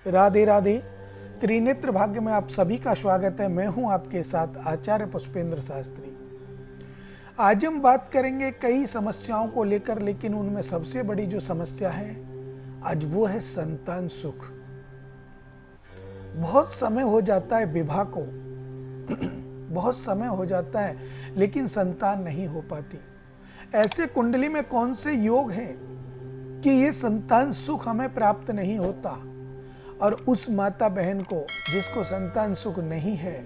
राधे राधे। त्रिनेत्र भाग्य में आप सभी का स्वागत है। मैं हूं आपके साथ आचार्य पुष्पेंद्र शास्त्री। आज हम बात करेंगे कई समस्याओं को लेकर, लेकिन उनमें सबसे बड़ी जो समस्या है आज वो है संतान सुख। बहुत समय हो जाता है विवाह को बहुत समय हो जाता है लेकिन संतान नहीं हो पाती। ऐसे कुंडली में कौन से योग हैं कि ये संतान सुख हमें प्राप्त नहीं होता, और उस माता बहन को जिसको संतान सुख नहीं है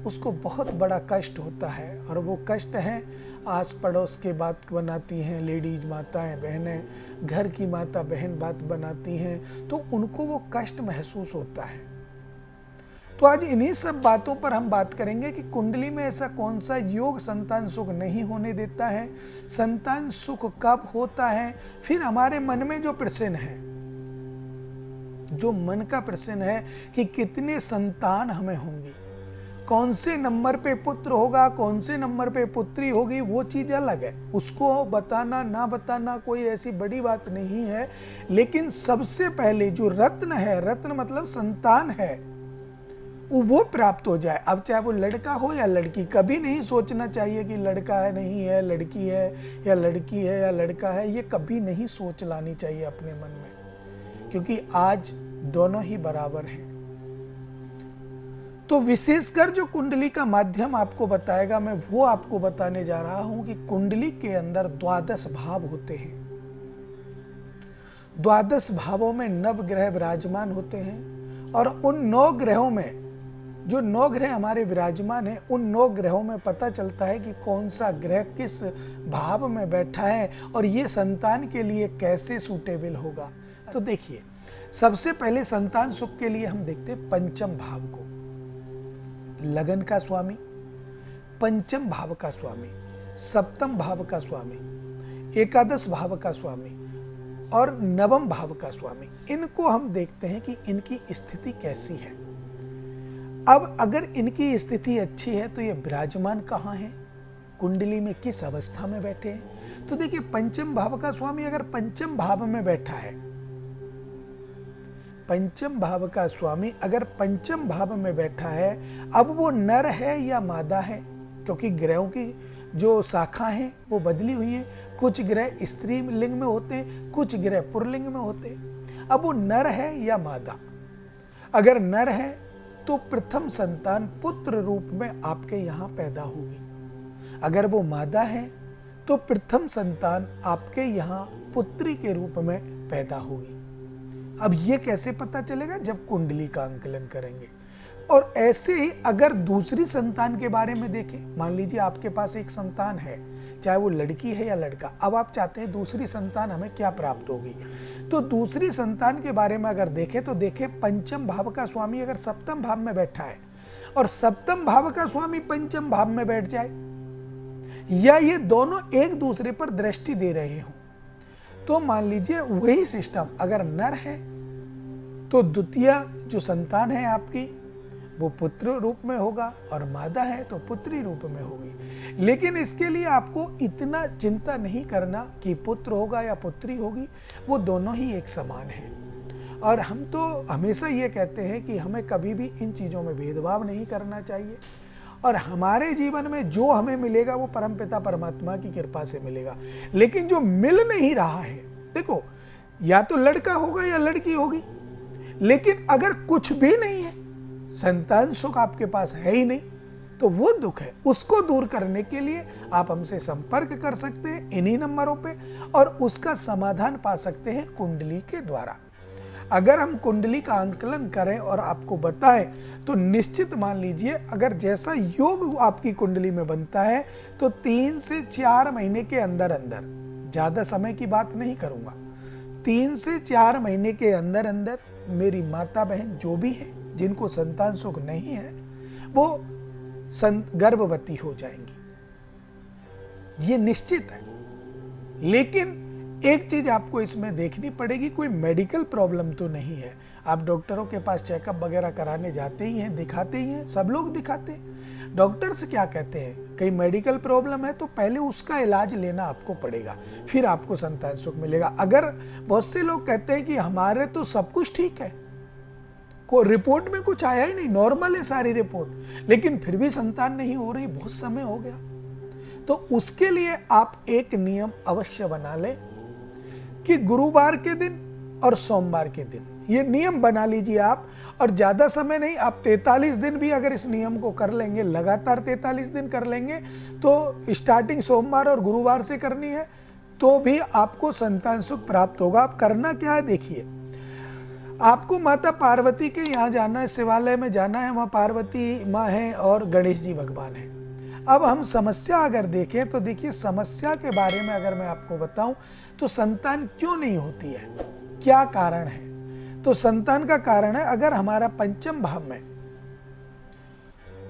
उसको बहुत बड़ा कष्ट होता है। और वो कष्ट है आस पड़ोस के बात बनाती हैं, लेडीज माताएं बहनें, घर की माता बहन बात बनाती हैं तो उनको वो कष्ट महसूस होता है। तो आज इन्हीं सब बातों पर हम बात करेंगे कि कुंडली में ऐसा कौन सा योग संतान सुख नहीं होने देता है, संतान सुख कब होता है, फिर हमारे मन में जो प्रश्न है, जो मन का प्रश्न है कि कितने संतान हमें होंगी, कौन से नंबर पे पुत्र होगा, कौन से नंबर पे पुत्री होगी, वो चीज अलग है। उसको बताना ना बताना कोई ऐसी बड़ी बात नहीं है, लेकिन सबसे पहले जो रत्न है, रत्न मतलब संतान है, वो प्राप्त हो जाए। अब चाहे वो लड़का हो या लड़की, कभी नहीं सोचना चाहिए कि लड़का है नहीं है, लड़की है या लड़की है या लड़का है, ये कभी नहीं सोच लानी चाहिए अपने मन में, क्योंकि आज दोनों ही बराबर हैं। तो विशेषकर जो कुंडली का माध्यम आपको बताएगा, मैं वो आपको बताने जा रहा हूं कि कुंडली के अंदर 12 भाव होते हैं। 12 भावों में नवग्रह विराजमान होते हैं, और उन 9 ग्रहों में जो 9 ग्रह हमारे विराजमान हैं, उन 9 ग्रहों में पता चलता है कि कौन सा ग्रह किस भाव में बैठा है और ये संतान के लिए कैसे सूटेबल होगा। तो देखिए, सबसे पहले संतान सुख के लिए हम देखते हैं पंचम भाव को। लगन का स्वामी, पंचम भाव का स्वामी, सप्तम भाव का स्वामी, एकादश भाव का स्वामी और नवम भाव का स्वामी, इनको हम देखते हैं कि इनकी स्थिति कैसी है। अब अगर इनकी स्थिति अच्छी है तो ये विराजमान कहाँ है, कुंडली में किस अवस्था में बैठे हैं। तो देखिए, पंचम भाव का स्वामी अगर पंचम भाव में बैठा है, पंचम भाव का स्वामी अगर पंचम भाव में बैठा है, अब वो नर है या मादा है, क्योंकि ग्रहों की जो शाखा है वो बदली हुई है। कुछ ग्रह स्त्री लिंग में होते हैं, कुछ ग्रह पुल्लिंग में होते हैं। अब वो नर है या मादा, अगर नर है तो प्रथम संतान पुत्र रूप में आपके यहाँ पैदा होगी। अगर वो मादा है तो प्रथम संतान आपके यहाँ पुत्री के रूप में पैदा होगी। अब ये कैसे पता चलेगा, जब कुंडली का आंकलन करेंगे। और ऐसे ही अगर दूसरी संतान के बारे में देखें, मान लीजिए आपके पास एक संतान है, चाहे वो लड़की है या लड़का, अब आप चाहते हैं दूसरी संतान हमें क्या प्राप्त होगी। तो दूसरी संतान के बारे में अगर देखें तो देखें, पंचम भाव का स्वामी अगर सप्तम भाव में बैठा है और सप्तम भाव का स्वामी पंचम भाव में बैठ जाए, या ये दोनों एक दूसरे पर दृष्टि दे रहे हो, तो मान लीजिए वही सिस्टम, अगर नर है तो द्वितीय जो संतान है आपकी वो पुत्र रूप में होगा, और मादा है तो पुत्री रूप में होगी। लेकिन इसके लिए आपको इतना चिंता नहीं करना कि पुत्र होगा या पुत्री होगी, वो दोनों ही एक समान हैं। और हम तो हमेशा ये कहते हैं कि हमें कभी भी इन चीज़ों में भेदभाव नहीं करना चाहिए, और हमारे जीवन में जो हमें मिलेगा वो परमपिता परमात्मा की कृपा से मिलेगा। लेकिन जो मिल नहीं रहा है, देखो, या तो लड़का होगा या लड़की होगी, लेकिन अगर कुछ भी नहीं है, संतान सुख आपके पास है ही नहीं, तो वो दुख है, उसको दूर करने के लिए आप हमसे संपर्क कर सकते हैं इन्हीं नंबरों पे, और उसका समाधान पा सकते हैं कुंडली के द्वारा। अगर हम कुंडली का आंकलन करें और आपको बताएं तो निश्चित मान लीजिए, अगर जैसा योग आपकी कुंडली में बनता है तो 3 से 4 महीने के अंदर अंदर, ज्यादा समय की बात नहीं करूंगा, 3 से 4 महीने के अंदर अंदर मेरी माता बहन जो भी है जिनको संतान सुख नहीं है वो गर्भवती हो जाएंगी, ये निश्चित है। लेकिन एक चीज आपको इसमें देखनी पड़ेगी, कोई मेडिकल प्रॉब्लम तो नहीं है। आप डॉक्टरों के पास चेकअप वगैरह कराने जाते ही हैं, दिखाते ही हैं, सब लोग दिखाते हैं। डॉक्टर्स क्या कहते हैं, कहीं मेडिकल प्रॉब्लम है तो पहले उसका इलाज लेना आपको पड़ेगा, फिर आपको संतान सुख मिलेगा। अगर बहुत से लोग कहते हैं कि हमारे तो सब कुछ ठीक है, को रिपोर्ट में कुछ आया ही नहीं, नॉर्मल है सारी रिपोर्ट, लेकिन फिर भी संतान नहीं हो रही, बहुत समय हो गया। तो उसके लिए आप एक नियम अवश्य बना लें कि गुरुवार के दिन और सोमवार के दिन, ये नियम बना लीजिए आप। और ज्यादा समय नहीं, आप 43 दिन भी अगर इस नियम को कर लेंगे, लगातार 43 दिन कर लेंगे, तो स्टार्टिंग सोमवार और गुरुवार से करनी है, तो भी आपको संतान सुख प्राप्त होगा। आप करना क्या है देखिए, आपको माता पार्वती के यहाँ जाना है, शिवालय में जाना है, वहाँ पार्वती माँ है और गणेश जी भगवान है। अब हम समस्या अगर देखें तो देखिए, समस्या के बारे में अगर मैं आपको बताऊं तो संतान क्यों नहीं होती है, क्या कारण है? तो संतान का कारण है, अगर हमारा पंचम भाव में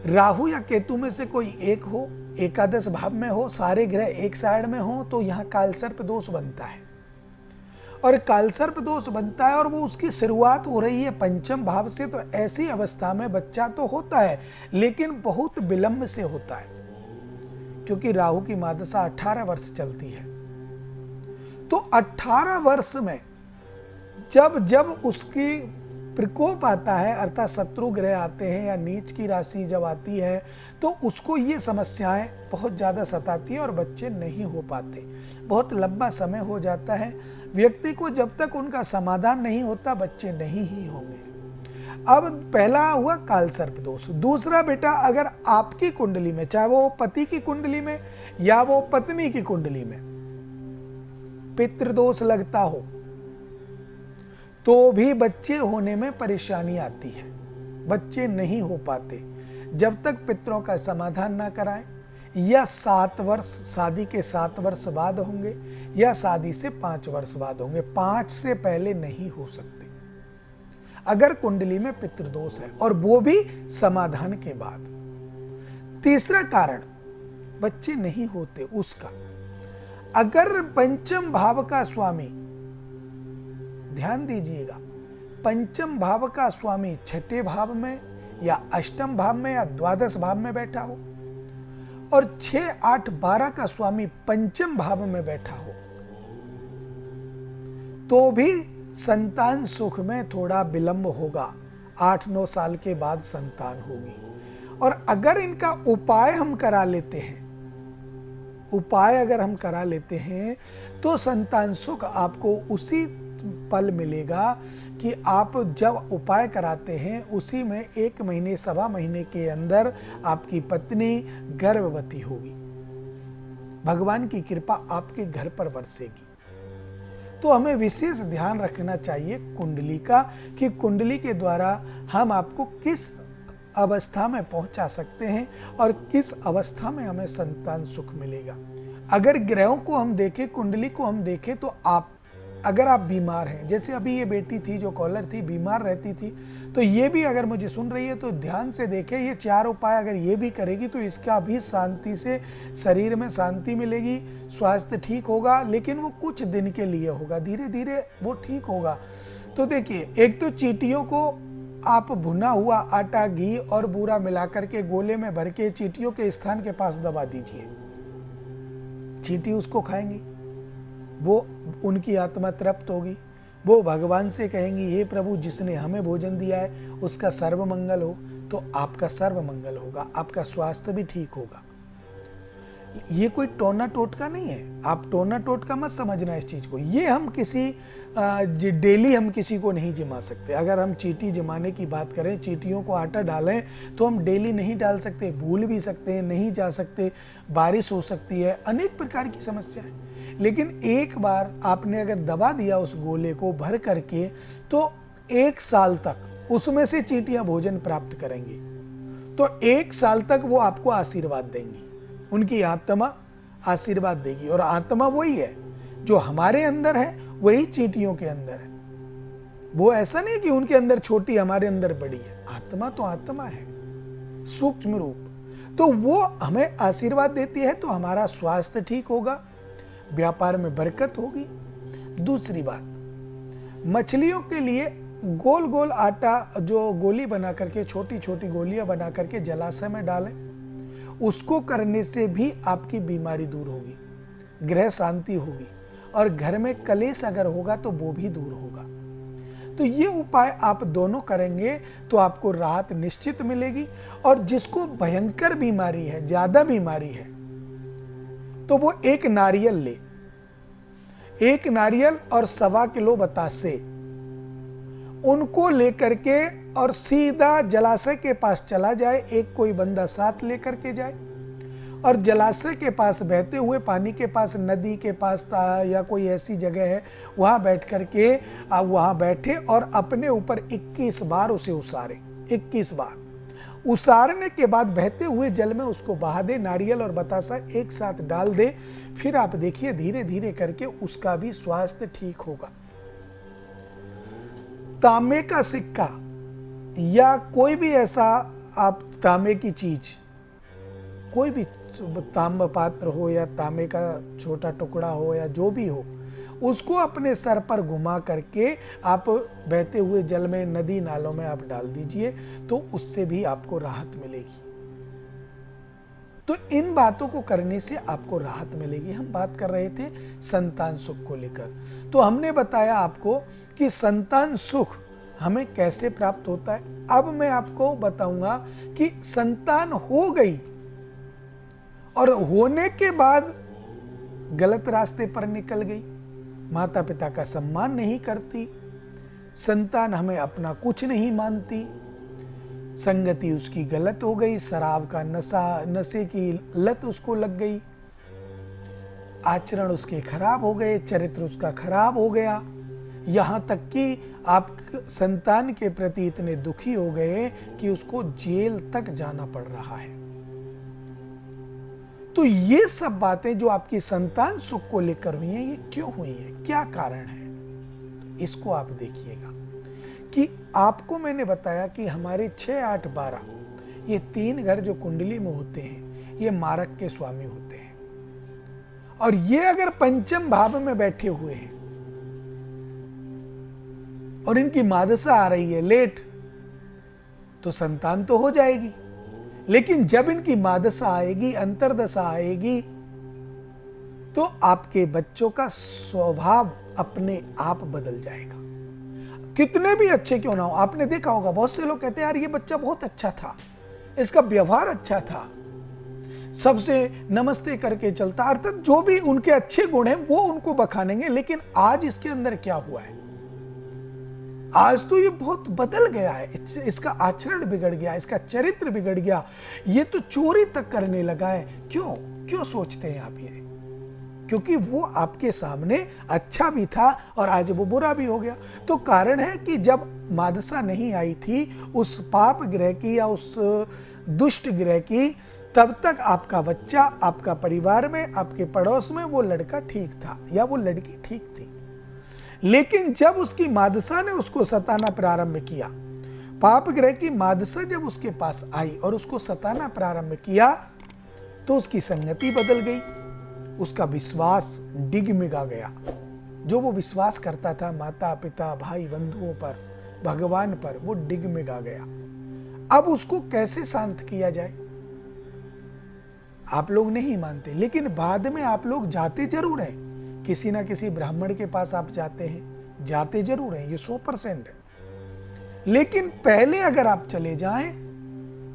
राहु या केतु में से कोई एक हो, एकादश भाव में हो, सारे ग्रह एक साइड में हो, तो यहाँ कालसर्प दोष बनता है। और कालसर्प दोष बनता है और वो उसकी शुरुआत हो रही है पंचम भाव से, तो ऐसी अवस्था में बच्चा तो होता है लेकिन बहुत विलंब से होता है, क्योंकि राहु की मादशा 18 वर्ष चलती है। तो 18 वर्ष में जब जब उसकी प्रकोप आता है, अर्थात शत्रु ग्रह आते हैं या नीच की राशि जब आती है, तो उसको ये समस्याएं बहुत ज़्यादा सताती है और बच्चे नहीं हो पाते, बहुत लंबा समय हो जाता है। व्यक्ति को जब तक उनका समाधान नहीं होता, बच्चे नहीं ही होंगे। अब पहला हुआ कालसर्प दोष। दूसरा बेटा, अगर आपकी कुंडली में, चाहे वो पति की कुंडली में या वो पत्नी की कुंडली में पितृदोष लगता हो, तो भी बच्चे होने में परेशानी आती है, बच्चे नहीं हो पाते जब तक पितरों का समाधान ना कराएं, या 7 वर्ष, शादी के 7 वर्ष बाद होंगे या शादी से 5 वर्ष बाद होंगे, 5 से पहले नहीं हो सकते अगर कुंडली में पितृदोष है, और वो भी समाधान के बाद। तीसरा कारण बच्चे नहीं होते उसका, अगर पंचम भाव का स्वामी, ध्यान दीजिएगा, पंचम भाव का स्वामी छठे भाव में या अष्टम भाव में या द्वादश भाव में बैठा हो, और 6, 8, 12 का स्वामी पंचम भाव में बैठा हो, तो भी संतान सुख में थोड़ा विलंब होगा, 8-9 साल के बाद संतान होगी। और अगर इनका उपाय हम करा लेते हैं, उपाय अगर हम करा लेते हैं, तो संतान सुख आपको उसी पल मिलेगा कि आप जब उपाय कराते हैं उसी में 1 महीने, 1.25 महीने के अंदर आपकी पत्नी गर्भवती होगी, भगवान की कृपा आपके घर पर बरसेगी। तो हमें विशेष ध्यान रखना चाहिए कुंडली का, कि कुंडली के द्वारा हम आपको किस अवस्था में पहुंचा सकते हैं और किस अवस्था में हमें संतान सुख मिलेगा। अगर ग्रहों को हम देखें, कुंडली को हम देखें, तो अगर आप बीमार हैं, जैसे अभी ये बेटी थी जो कॉलर थी, बीमार रहती थी, तो ये भी अगर मुझे सुन रही है तो ध्यान से देखें, ये 4 उपाय अगर ये भी करेगी तो इसका भी शांति से शरीर में शांति मिलेगी, स्वास्थ्य ठीक होगा, लेकिन वो कुछ दिन के लिए होगा, धीरे धीरे वो ठीक होगा। तो देखिए, एक तो चींटियों को आप भुना हुआ आटा, घी और बूरा मिलाकर के गोले में भर के चींटियों के स्थान के पास दबा दीजिए, चींटी उसको खाएंगी, वो उनकी आत्मा तृप्त होगी, वो भगवान से कहेंगी, हे प्रभु, जिसने हमें भोजन दिया है उसका सर्व मंगल हो, तो आपका सर्व मंगल होगा, आपका स्वास्थ्य भी ठीक होगा। ये कोई टोना टोटका नहीं है, आप टोना टोटका मत समझना इस चीज को। ये हम किसी डेली हम किसी को नहीं जिमा सकते। अगर हम चींटी जिमाने की बात करें, चींटियों को आटा डालें, तो हम डेली नहीं डाल सकते, भूल भी सकते हैं, नहीं जा सकते, बारिश हो सकती है, अनेक प्रकार की समस्या है। लेकिन एक बार आपने अगर दबा दिया उस गोले को भर करके, तो 1 साल तक उसमें से चींटियां भोजन प्राप्त करेंगी, तो 1 साल तक वो आपको आशीर्वाद देंगी, उनकी आत्मा आशीर्वाद देगी। और आत्मा वही है जो हमारे अंदर है, वही चींटियों के अंदर है। वो ऐसा नहीं कि उनके अंदर छोटी, हमारे अंदर बड़ी है, आत्मा तो आत्मा है, सूक्ष्म रूप। तो वो हमें आशीर्वाद देती है, तो हमारा स्वास्थ्य ठीक होगा, व्यापार में बरकत होगी। दूसरी बात, मछलियों के लिए गोल गोल आटा जो गोली बना करके, छोटी छोटी गोलियां बना करके जलाशय में डालें, उसको करने से भी आपकी बीमारी दूर होगी, ग्रह शांति होगी, और घर में कलेश अगर होगा तो वो भी दूर होगा। तो ये उपाय आप दोनों करेंगे तो आपको राहत निश्चित मिलेगी। और जिसको भयंकर बीमारी है, ज्यादा बीमारी है, तो वो एक नारियल ले, एक नारियल और 1.25 किलो बतासे, उनको लेकर के और सीधा जलाशय के पास चला जाए। एक कोई बंदा साथ लेकर के जाए और जलाशय के पास, बहते हुए पानी के पास, नदी के पास या कोई ऐसी जगह है, वहां बैठ करके वहां बैठे और अपने ऊपर 21 बार उसे उसारे। 21 बार उसारने के बाद बहते हुए जल में उसको बहा दे। नारियल और बतासा एक साथ डाल दे। फिर आप देखिए धीरे धीरे करके उसका भी स्वास्थ्य ठीक होगा। तांबे का सिक्का या कोई भी ऐसा आप तांबे की चीज, कोई भी तांबा पात्र हो या तांबे का छोटा टुकड़ा हो या जो भी हो, उसको अपने सर पर घुमा करके आप बहते हुए जल में, नदी नालों में आप डाल दीजिए, तो उससे भी आपको राहत मिलेगी। तो इन बातों को करने से आपको राहत मिलेगी। हम बात कर रहे थे संतान सुख को लेकर, तो हमने बताया आपको कि संतान सुख हमें कैसे प्राप्त होता है। अब मैं आपको बताऊंगा कि संतान हो गई और होने के बाद गलत रास्ते पर निकल गई, माता पिता का सम्मान नहीं करती, संतान हमें अपना कुछ नहीं मानती, संगति उसकी गलत हो गई, शराब का नशे की लत उसको लग गई, आचरण उसके खराब हो गए, चरित्र उसका खराब हो गया, यहां तक कि आप संतान के प्रति इतने दुखी हो गए कि उसको जेल तक जाना पड़ रहा है। तो ये सब बातें जो आपकी संतान सुख को लेकर हुई हैं, ये क्यों हुई हैं, क्या कारण है, तो इसको आप देखिएगा कि आपको मैंने बताया कि हमारे 6, 8, 12 ये 3 घर जो कुंडली में होते हैं, ये मारक के स्वामी होते हैं। और ये अगर पंचम भाव में बैठे हुए हैं और इनकी मादशा आ रही है लेट, तो संतान तो हो जाएगी, लेकिन जब इनकी मादशा आएगी, अंतर्दशा आएगी, तो आपके बच्चों का स्वभाव अपने आप बदल जाएगा। कितने भी अच्छे क्यों ना हो, आपने देखा होगा बहुत से लोग कहते हैं यार ये बच्चा बहुत अच्छा था, इसका व्यवहार अच्छा था, सबसे नमस्ते करके चलता, अर्थात जो भी उनके अच्छे गुण हैं वो उनको बखानेंगे। लेकिन आज इसके अंदर क्या हुआ है, आज तो ये बहुत बदल गया है, इसका आचरण बिगड़ गया, इसका चरित्र बिगड़ गया, ये तो चोरी तक करने लगा है। क्यों क्यों सोचते हैं आप ये? क्योंकि वो आपके सामने अच्छा भी था और आज वो बुरा भी हो गया। तो कारण है कि जब मादशा नहीं आई थी उस पाप ग्रह की या उस दुष्ट ग्रह की, तब तक आपका बच्चा, आपका परिवार में, आपके पड़ोस में वो लड़का ठीक था या वो लड़की ठीक थी। लेकिन जब उसकी मादशा ने उसको सताना प्रारंभ किया, पाप ग्रह की मादशा जब उसके पास आई और उसको सताना प्रारंभ किया, तो उसकी संगति बदल गई, उसका विश्वास डिगमिगा गया। जो वो विश्वास करता था माता पिता भाई बंधुओं पर, भगवान पर, वो डिगमिगा गया। अब उसको कैसे शांत किया जाए? आप लोग नहीं मानते, लेकिन बाद में आप लोग जाते जरूर हैं, किसी ना किसी ब्राह्मण के पास आप जाते हैं, जाते जरूर हैं, ये 100% है। लेकिन पहले अगर आप चले जाएं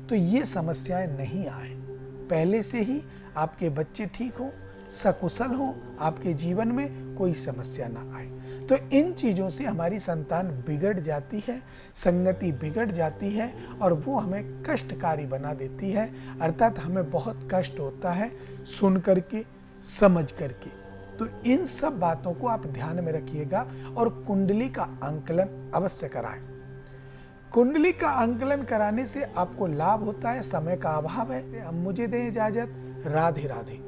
तो ये समस्याएं नहीं आए। पहले से ही आपके बच्चे ठीक हो, सकुशल हो, आपके जीवन में कोई समस्या ना आए। तो इन चीजों से हमारी संतान बिगड़ जाती है, संगति बिगड़ जाती है और वो हमें कष्टकारी बना देती है। अर्थात हमें बहुत कष्ट होता है सुन करके, समझ करके। तो इन सब बातों को आप ध्यान में रखिएगा और कुंडली का आंकलन अवश्य कराएं। कुंडली का आंकलन कराने से आपको लाभ होता है। समय का अभाव है, अब मुझे दें इजाजत। राधे राधे।